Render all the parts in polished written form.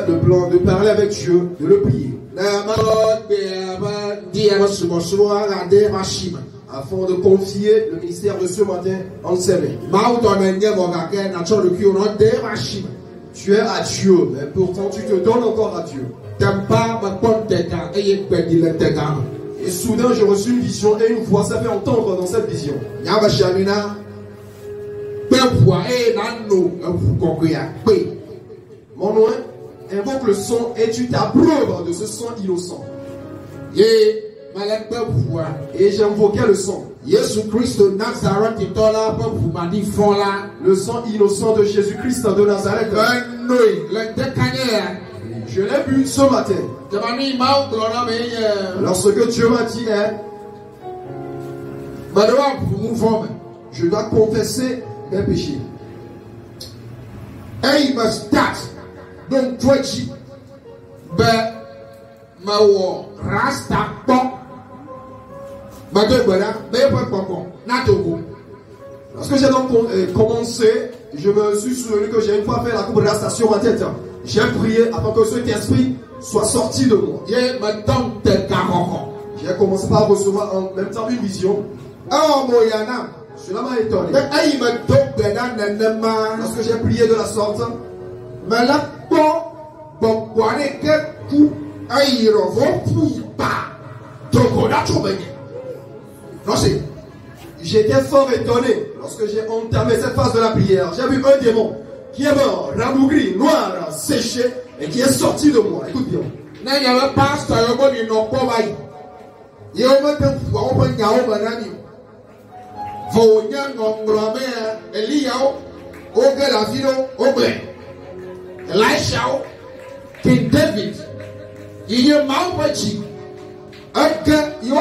Le plan de parler avec Dieu, de le prier. Afin de confier le ministère de ce matin en ses mains. Tu es à Dieu, mais pourtant tu te donnes encore à Dieu. Et soudain j'ai reçu une vision et une voix s'est fait entendre dans cette vision. Mon nom invoque le sang et tu t'abreuves de ce sang innocent. Et j'ai invoqué le sang. Le sang innocent de Jésus-Christ de Nazareth. Je l'ai bu ce matin. Alors ce que Dieu m'a dit est, je dois confesser mes péchés. Et il me start. Donc toi tu rasta lorsque j'ai donc commencé, je me suis souvenu que j'ai une fois fait la coupe de rasta sur ma tête. J'ai prié afin que cet esprit soit sorti de moi. J'ai commencé par recevoir en même temps une vision. Cela m'a étonné. Lorsque j'ai prié de la sorte, j'étais fort étonné lorsque j'ai entamé cette phase de la prière. J'ai vu un démon qui est mort, rabougri, noir, séché et qui est sorti de moi. Écoute bien. King David, il est mal petit. Il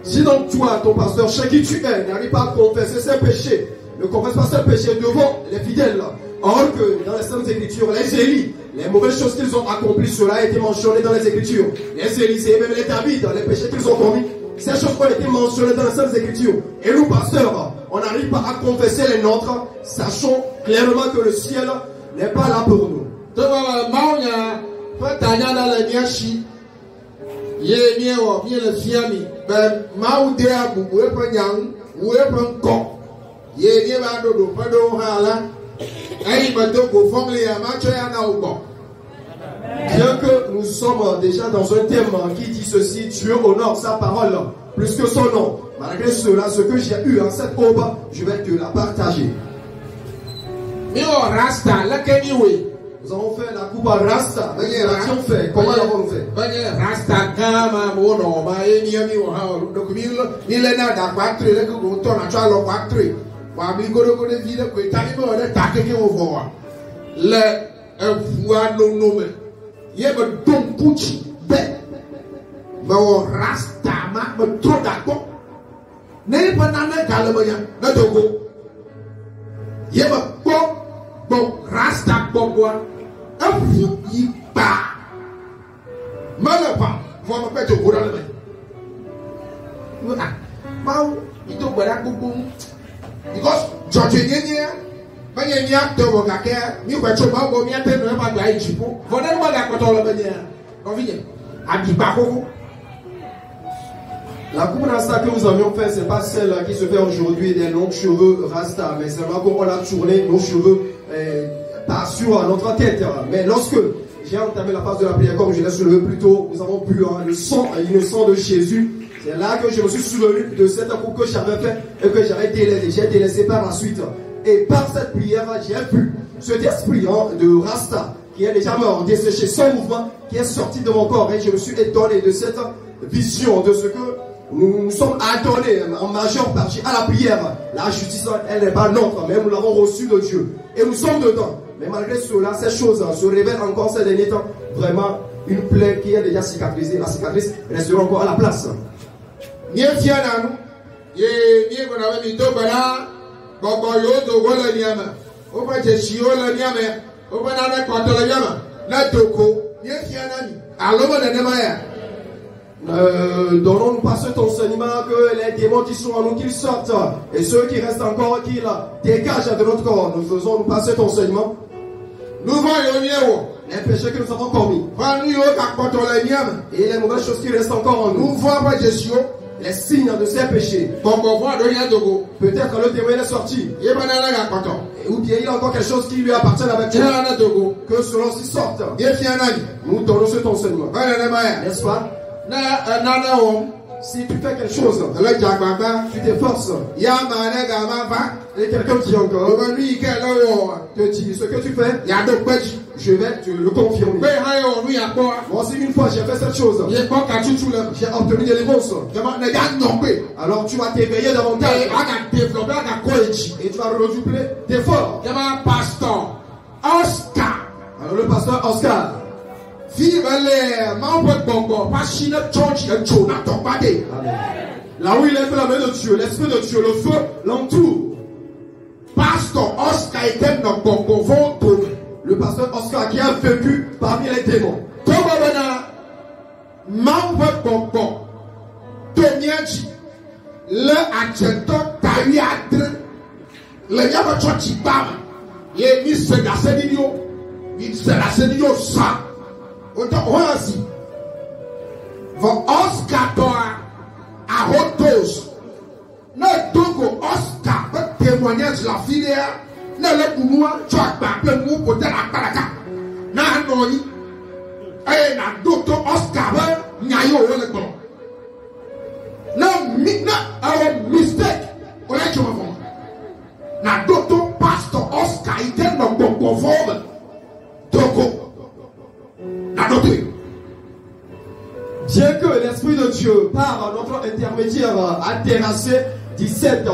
si donc toi, ton pasteur, chez qui tu es, n'arrive pas à confesser ses péchés, ne confesse pas ses péchés devant les fidèles, or que dans les Saintes Écritures, les Élis, les mauvaises choses qu'ils ont accomplies, cela a été mentionné dans les Écritures. Les Élisées, même les David, les péchés qu'ils ont commis, ces choses ont été mentionnées dans les Saintes Écritures. Et nous, pasteurs, on n'arrive pas à confesser les nôtres, sachons clairement que le ciel n'est pas là pour nous. Bien que nous sommes déjà dans un thème qui dit ceci, Dieu honore sa parole plus que son nom. Malgré cela, ce que j'ai eu en cette aube, je vais te la partager. Nous avons fait la coupe à Rasta. L'avons fait. Comment l'avons-nous fait? La coupe rasta que nous avions fait, c'est pas celle qui se fait aujourd'hui des longs cheveux rasta, mais c'est vraiment qu'on a tourné nos cheveux par sur notre tête. Mais lorsque j'ai entamé la phase de la prière, comme je l'ai soulevé plus tôt, nous avons bu le sang innocent de Jésus. C'est là que je me suis souvenu de cette coupe que j'avais fait et que j'avais délaissé. J'ai délaissé par la suite. Et par cette prière, j'ai vu cet esprit de Rasta qui est déjà mort, desséché, sans mouvement, qui est sorti de mon corps. Et je me suis étonné de cette vision, de ce que nous sommes adonnés en majeure partie à la prière. La justice, elle n'est pas nôtre, mais nous l'avons reçue de Dieu. Et nous sommes dedans. Mais malgré cela, ces choses se révèlent encore ces derniers temps. Vraiment, une plaie qui est déjà cicatrisée. La cicatrice restera encore à la place. Donnons-nous par cet enseignement que les démons qui sont en nous, qu'ils sortent. Et ceux qui restent encore, qu'ils dégagent de notre corps. Nous faisons par cet enseignement Nous voyons les péchés que nous avons commis. Et les mauvaises choses qui restent encore en nous. Les signes de ces péchés. Peut-être que le démon est sorti. Ou bien il y a encore quelque chose qui lui appartient avec toi. Que cela s'y sorte. Nous donnons cet enseignement. N'est-ce pas? Si tu fais quelque chose, tu t'efforces. Et quelqu'un dit encore, te dit ce que tu fais, je vais te le confirmer. Moi aussi une fois j'ai fait cette chose. J'ai obtenu des réponses. Alors tu vas t'éveiller davantage. Et tu vas redoubler d'efforts. Alors le pasteur Oscar. Là où il est fait la main de Dieu, l'esprit de Dieu, le feu l'entoure. Pasteur Oscar était notre bon. Le pasteur Oscar qui a vécu parmi les démons. Le agenda taïadre, le yaba chochi bam, ye mi se da senidio, mi se da senidio sa, oto oasi. For Oscar toa a hotos, no togo Oscar, but témoignage la filière, ne le poumoua, choak ba pe mou pote la paraka, na anoi, na docteur Oscar ba, nyayo le bon. No mistake. Now, Doctor Pastor Oscar était dans bon conforme. Bien que l'Esprit de Dieu, par notre intermédiaire, a terrassé 17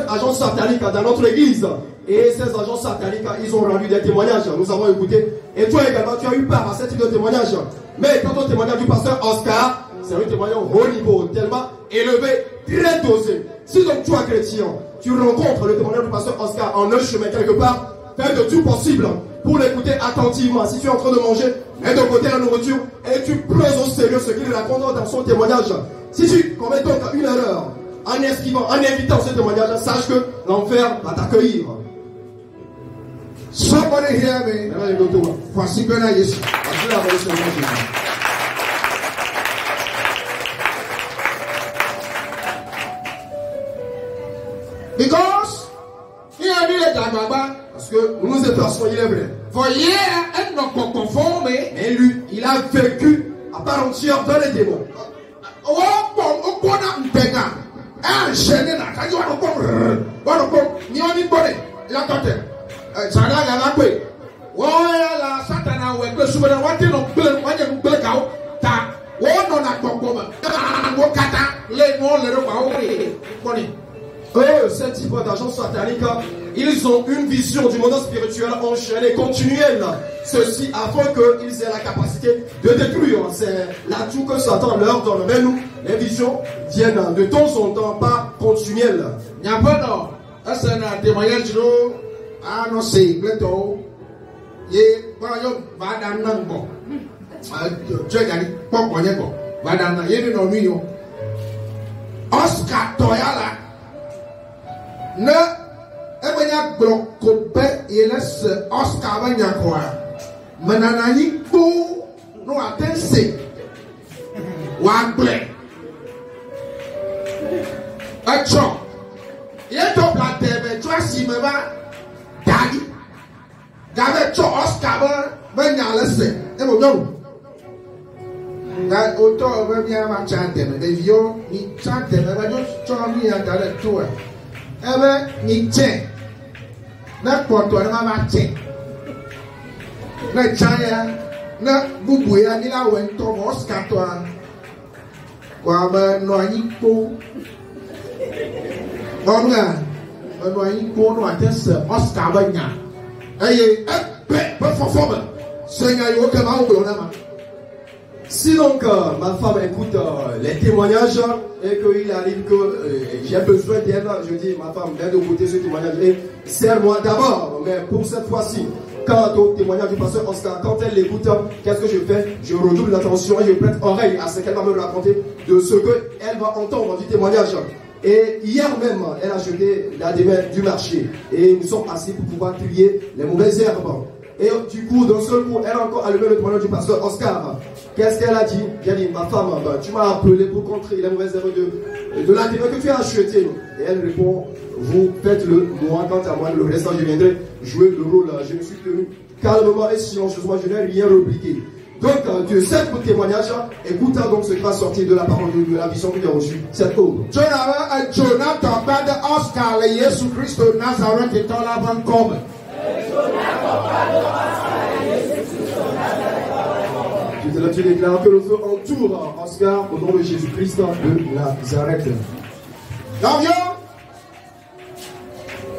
agents sataniques dans notre église. Et ces agents sataniques, ils ont rendu des témoignages. Nous avons écouté. Et toi également, tu as eu part à ce type de témoignage. Mais quand on témoignage du pasteur Oscar, c'est un témoignage au haut niveau, tellement élevé, très dosé. Si donc toi, chrétien, tu rencontres le témoignage du pasteur Oscar en un chemin quelque part, fais de tout possible pour l'écouter attentivement. Si tu es en train de manger, mets de côté la nourriture et tu prends au sérieux ce qu'il raconte dans son témoignage. Si tu commets donc une erreur en esquivant, en évitant ce témoignage, sache que l'enfer va t'accueillir. Somebody hear me. Voici bien là, Jésus. Because il a dit les Dagaba, parce que nous nous efforçons, il est vrai. Voyez, elle n'a pas conformé. Mais lui, il a vécu à part entière dans les démons. Enchaîné là, quand il a tenté. Ça n'a rien à faire. La Satana, ouais, que souvent, on va dire, on peut ce type d'agents sataniques, ils ont une vision du monde spirituel enchaînée, continuelle. Ceci afin qu'ils aient la capacité de détruire. C'est l'atout que Satan leur donne. Mais nous, les visions viennent de temps en temps, pas continuelles. Il n'y a pas non. C'est un témoignage. Ah non, c'est plutôt. Et voilà, va dans le bon. Tu as gagné, pas pour rien. Va dans le bon. Il y a une Oscar Toyala. Ne, ebenya blokope yeles Oscar banya kwa mananani po no atense wa ble acho yeto platebe twasi meba dadi gabe cho Oscar banya lese ebo no na auto banya ma chante me de vio ni chante me ba jo cho mi andale toi. Ni tien na poto na ma tien na chaya na bubu ya ni la wen to Oscar to kwa ba no anyi po onga no anyi po no atese Oscar ba nya eye be fofoma senya yo ke ma wo na ma. Si donc ma femme écoute les témoignages et qu'il arrive que j'ai besoin d'elle, je dis ma femme, viens d'écouter ce témoignage et serre-moi d'abord. Mais pour cette fois-ci, Quant au témoignage du pasteur Oscar, quand elle l'écoute, qu'est-ce que je fais? Je redouble l'attention et je prête oreille à ce qu'elle va me raconter de ce qu'elle va entendre du témoignage. Et hier même, elle a jeté la démain du marché. Et nous sommes assis pour pouvoir trier les mauvaises herbes. Et du coup, d'un seul coup, elle a encore allumé le témoignage du pasteur Oscar. Qu'est-ce qu'elle a dit? Elle a dit, ma femme, tu m'as appelé pour contrer les mauvaises herbes de la démain que tu as acheté. Et elle répond, vous faites-le, moi, quant à moi, le reste, je viendrai jouer le rôle. Je me suis tenu calmement et silencieusement, je n'ai rien répliqué. Donc, de cet témoignage, écoutons donc ce qui va sortir de la parole de la vision que tu as reçue, cette aube. Jonathan, Père Oscar, le Jésus Christ de Nazareth est en avant comme. Tu déclares que le feu entoure Oscar au nom de Jésus-Christ de Nazareth. Donc,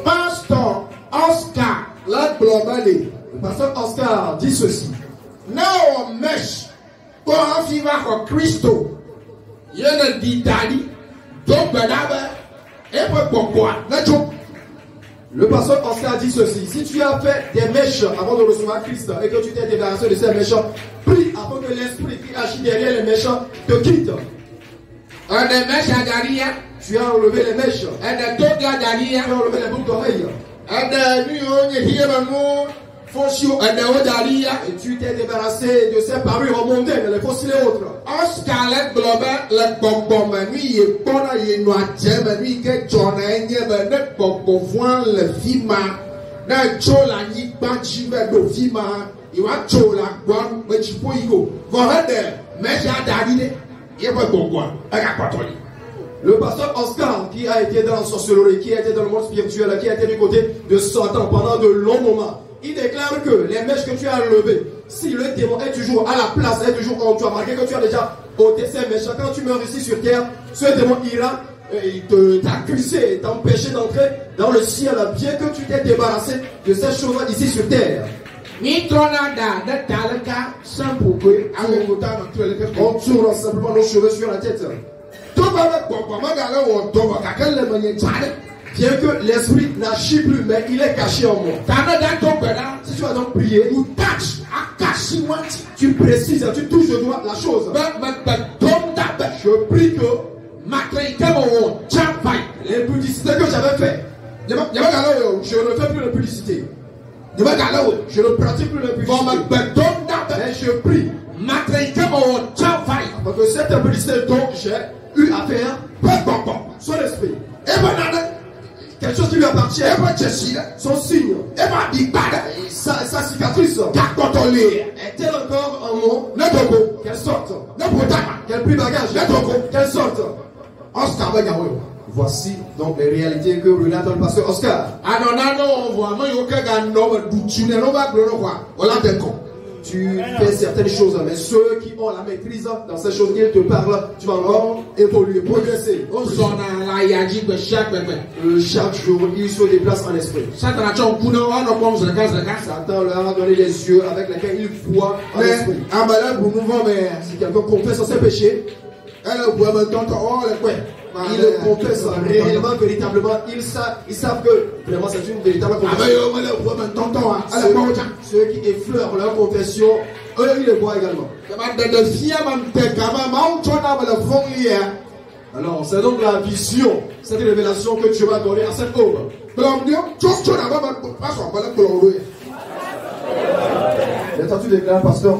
Pasteur Oscar, la globale. Le pasteur Oscar dit ceci. Non, mesh, pour un vivre Christo, il y a un ditali, donc et pourquoi? Le pasteur Oscar dit ceci. Si tu as fait des mèches avant de recevoir Christ et que tu t'es débarrassé de ces mèches, prie afin que l'esprit qui agit derrière les mèches te quitte. Un des mèches à Daria, tu as enlevé les mèches. Un des togs à Daria, tu as enlevé les boucles d'oreilles. Un des et tu t'es débarrassé de ces parures mondaines, les fossiles et autres. Oscar le global, le bonbon, lui, il bon, il noie, lui, que John le bonbon, le fima, le chola, il banchi, le fima, il va chola, bon, mais tu peux y go. Voilà, mais j'ai adhéré, il va bonbon, le pasteur Oscar, qui a été dans la sorcellerie, qui a été dans le monde spirituel, qui a été du côté de Satan pendant de longs moments, il déclare que les mèches que tu as enlevées, si le démon est toujours à la place, est toujours en toi, malgré que tu as déjà ôté ces mèches, quand tu meurs ici sur terre, ce démon ira t'accuser, t'empêcher d'entrer dans le ciel, bien que tu t'es débarrassé de ces choses ici sur terre. On tourne simplement nos cheveux sur la tête. Bien que l'esprit n'agit plus, mais il est caché en moi. Si tu as donc prié, tu précises, tu touches de doigt la chose. Je prie que l'impudicité que j'avais fait, je ne fais plus l'impudicité. Je ne pratique plus l'impudicité. Mais je prie parce que cette impudicité dont j'ai eu à faire, son esprit, quelque chose qui lui appartient, son signe, sa cicatrice, est-elle encore en moi? Qu'elle sorte, qu'elle plie bagage, qu'elle sorte. Voici donc les réalités que relate le pasteur Oscar. Tu fais certaines choses, mais ceux qui ont la maîtrise dans ces choses, ils te parlent, tu vas encore évoluer, progresser. Chaque jour, ils se déplacent en esprit. Satan leur a donné les yeux avec lesquels ils voient en esprit. Si quelqu'un confesse ses péchés, ils le confessent réellement, véritablement. Ils savent que vraiment c'est une véritable confession. Ceux qui effleurent leur confession, eux ils le voient également. Alors c'est donc la vision, cette révélation que Dieu va donner à cette aube. Maintenant tu déclares, pasteur.